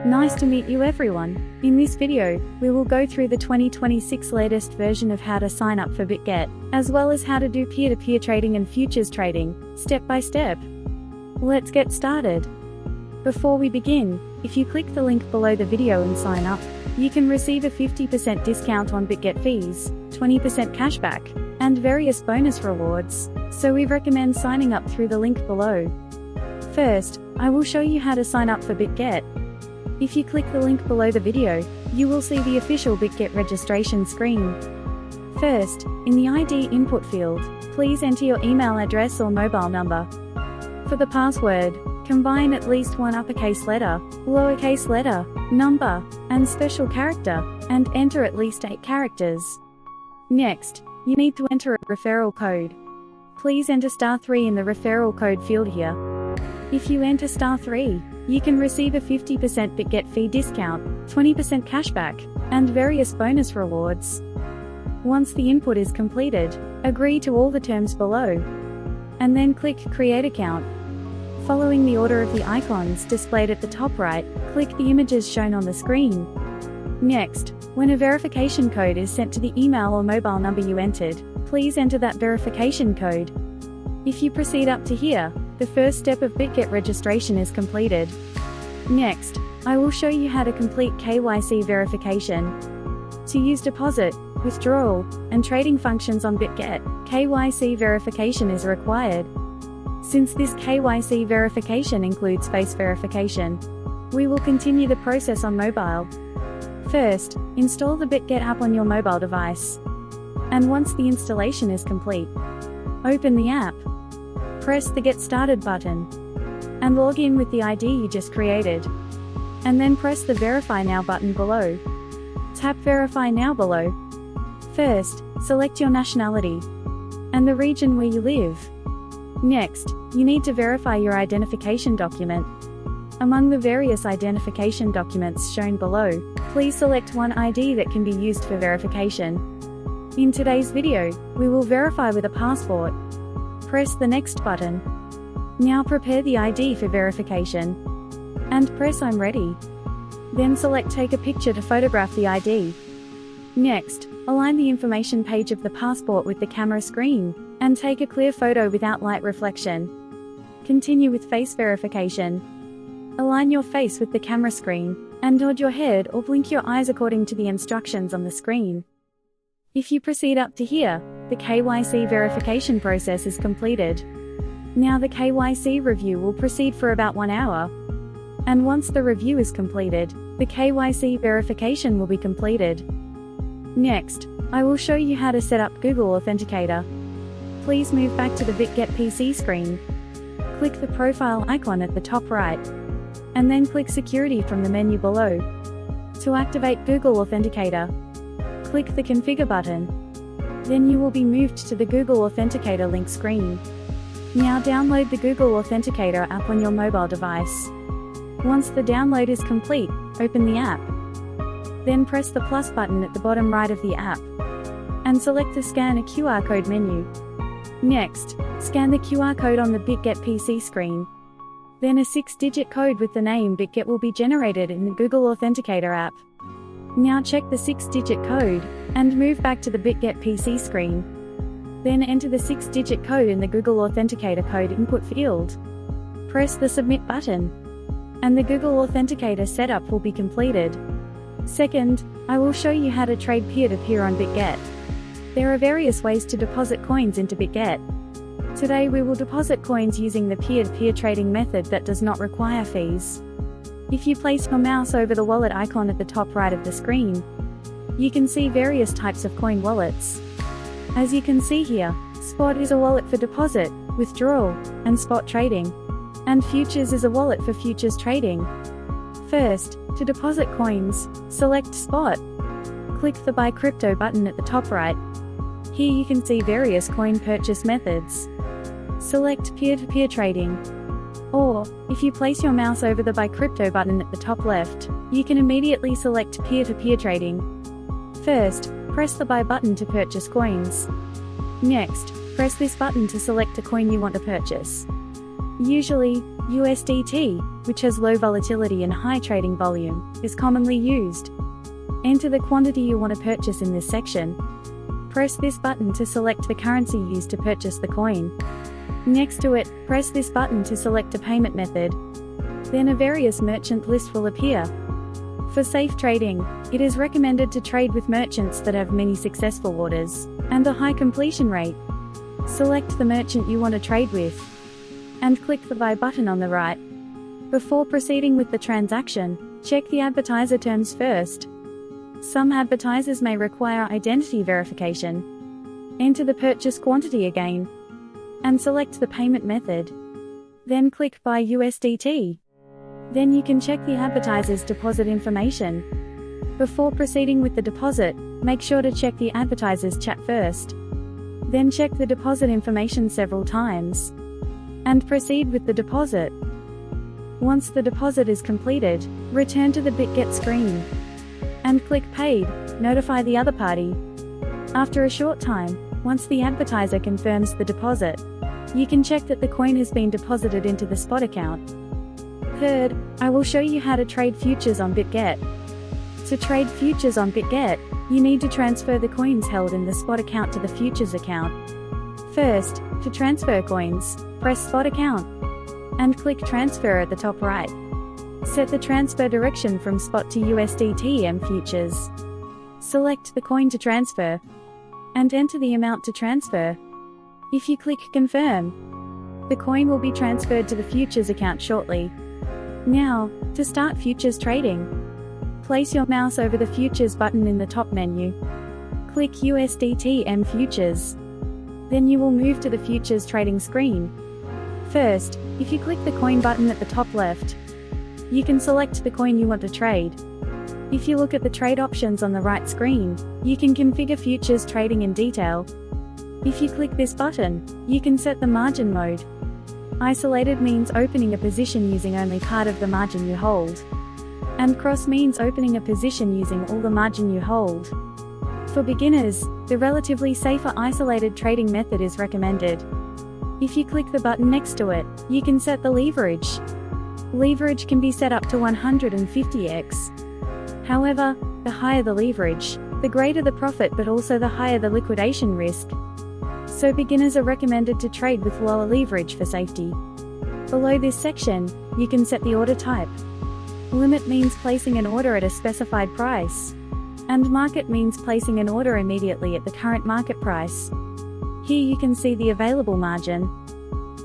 Nice to meet you everyone. In this video, we will go through the 2026 latest version of how to sign up for Bitget, as well as how to do peer-to-peer trading and futures trading, step by step. Let's get started. Before we begin, if you click the link below the video and sign up, you can receive a 50% discount on Bitget fees, 20% cashback, and various bonus rewards, so we recommend signing up through the link below. First, I will show you how to sign up for Bitget. If you click the link below the video, you will see the official Bitget registration screen. First, in the ID input field, please enter your email address or mobile number. For the password, combine at least one uppercase letter, lowercase letter, number, and special character, and enter at least 8 characters. Next, you need to enter a referral code. Please enter *3 in the referral code field here. If you enter *3, you can receive a 50% Bitget fee discount, 20% cashback, and various bonus rewards. Once the input is completed, agree to all the terms below, and then click Create Account. Following the order of the icons displayed at the top right, click the images shown on the screen. Next, when a verification code is sent to the email or mobile number you entered, please enter that verification code. If you proceed up to here, the first step of Bitget registration is completed. Next, I will show you how to complete KYC verification. To use deposit, withdrawal, and trading functions on Bitget, KYC verification is required. Since this KYC verification includes face verification, we will continue the process on mobile. First, install the Bitget app on your mobile device. And once the installation is complete, open the app. Press the Get Started button, and log in with the ID you just created. And then press the Verify Now button below. Tap Verify Now below. First, select your nationality and the region where you live. Next, you need to verify your identification document. Among the various identification documents shown below, please select one ID that can be used for verification. In today's video, we will verify with a passport. Press the Next button. Now prepare the ID for verification. And press I'm ready. Then select Take a picture to photograph the ID. Next, align the information page of the passport with the camera screen, and take a clear photo without light reflection. Continue with face verification. Align your face with the camera screen, and nod your head or blink your eyes according to the instructions on the screen. If you proceed up to here, the KYC verification process is completed. Now the KYC review will proceed for about 1 hour. And once the review is completed, the KYC verification will be completed. Next, I will show you how to set up Google Authenticator. Please move back to the Bitget PC screen. Click the profile icon at the top right, and then click Security from the menu below. To activate Google Authenticator, click the Configure button. Then you will be moved to the Google Authenticator link screen. Now download the Google Authenticator app on your mobile device. Once the download is complete, open the app. Then press the plus button at the bottom right of the app, and select the Scan a QR code menu. Next, scan the QR code on the Bitget PC screen. Then a 6-digit code with the name Bitget will be generated in the Google Authenticator app. Now check the 6-digit code, and move back to the Bitget PC screen. Then enter the 6-digit code in the Google Authenticator code input field. Press the Submit button, and the Google Authenticator setup will be completed. Second, I will show you how to trade peer-to-peer on Bitget. There are various ways to deposit coins into Bitget. Today we will deposit coins using the peer-to-peer trading method that does not require fees. If you place your mouse over the wallet icon at the top right of the screen, you can see various types of coin wallets. As you can see here, Spot is a wallet for deposit, withdrawal, and spot trading. And Futures is a wallet for futures trading. First, to deposit coins, select Spot. Click the Buy Crypto button at the top right. Here you can see various coin purchase methods. Select Peer-to-peer trading. Or, if you place your mouse over the Buy Crypto button at the top left, you can immediately select peer-to-peer trading. First, press the Buy button to purchase coins. Next, press this button to select a coin you want to purchase. Usually, USDT, which has low volatility and high trading volume, is commonly used. Enter the quantity you want to purchase in this section. Press this button to select the currency used to purchase the coin. Next to it, press this button to select a payment method. Then a various merchant list will appear. For safe trading, it is recommended to trade with merchants that have many successful orders and a high completion rate. Select the merchant you want to trade with and click the Buy button on the right. Before proceeding with the transaction, check the advertiser terms first. Some advertisers may require identity verification. Enter the purchase quantity again and select the payment method. Then click Buy USDT. Then you can check the advertiser's deposit information. Before proceeding with the deposit, make sure to check the advertiser's chat first. Then check the deposit information several times and proceed with the deposit. Once the deposit is completed, return to the Bitget screen and click Paid, notify the other party. After a short time, once the advertiser confirms the deposit, you can check that the coin has been deposited into the spot account. Third, I will show you how to trade futures on Bitget. To trade futures on Bitget, you need to transfer the coins held in the spot account to the futures account. First, to transfer coins, press Spot Account and click Transfer at the top right. Set the transfer direction from spot to USDT M futures. Select the coin to transfer and enter the amount to transfer. If you click Confirm, the coin will be transferred to the futures account shortly. Now, to start futures trading, place your mouse over the Futures button in the top menu. Click USDT M Futures. Then you will move to the Futures trading screen. First, if you click the coin button at the top left, you can select the coin you want to trade. If you look at the trade options on the right screen, you can configure futures trading in detail. If you click this button, you can set the margin mode. Isolated means opening a position using only part of the margin you hold. And cross means opening a position using all the margin you hold. For beginners, the relatively safer isolated trading method is recommended. If you click the button next to it, you can set the leverage. Leverage can be set up to 150x. However, the higher the leverage, the greater the profit, but also the higher the liquidation risk. So beginners are recommended to trade with lower leverage for safety. Below this section, you can set the order type. Limit means placing an order at a specified price. And market means placing an order immediately at the current market price. Here you can see the available margin.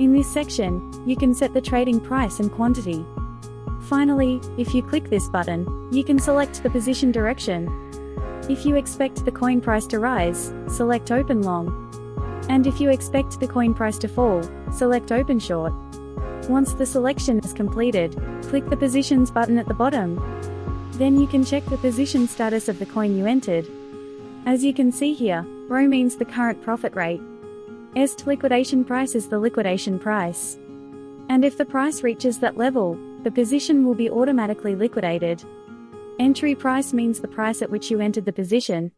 In this section, you can set the trading price and quantity. Finally, if you click this button, you can select the position direction. If you expect the coin price to rise, select Open Long. And if you expect the coin price to fall, select Open Short. Once the selection is completed, click the Positions button at the bottom. Then you can check the position status of the coin you entered. As you can see here, RO means the current profit rate. EST liquidation price is the liquidation price. And if the price reaches that level, the position will be automatically liquidated. Entry price means the price at which you entered the position.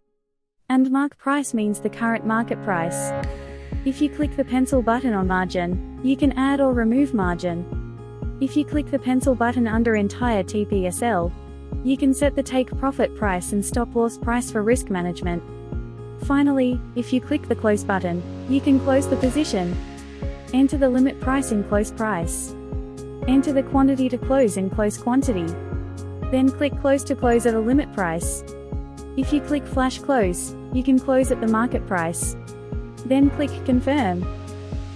And mark price means the current market price. If you click the pencil button on margin, you can add or remove margin. If you click the pencil button under entire TPSL, you can set the take profit price and stop loss price for risk management. Finally, if you click the close button, you can close the position. Enter the limit price in close price. Enter the quantity to close in close quantity. Then click close to close at a limit price. If you click flash close, you can close at the market price. Then click confirm.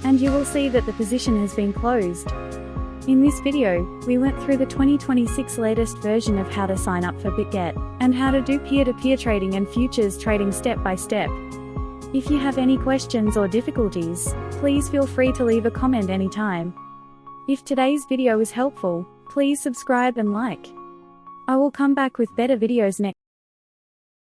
And you will see that the position has been closed. In this video, we went through the 2026 latest version of how to sign up for Bitget, and how to do peer-to-peer trading and futures trading step by step. If you have any questions or difficulties, please feel free to leave a comment anytime. If today's video is helpful, please subscribe and like. I will come back with better videos next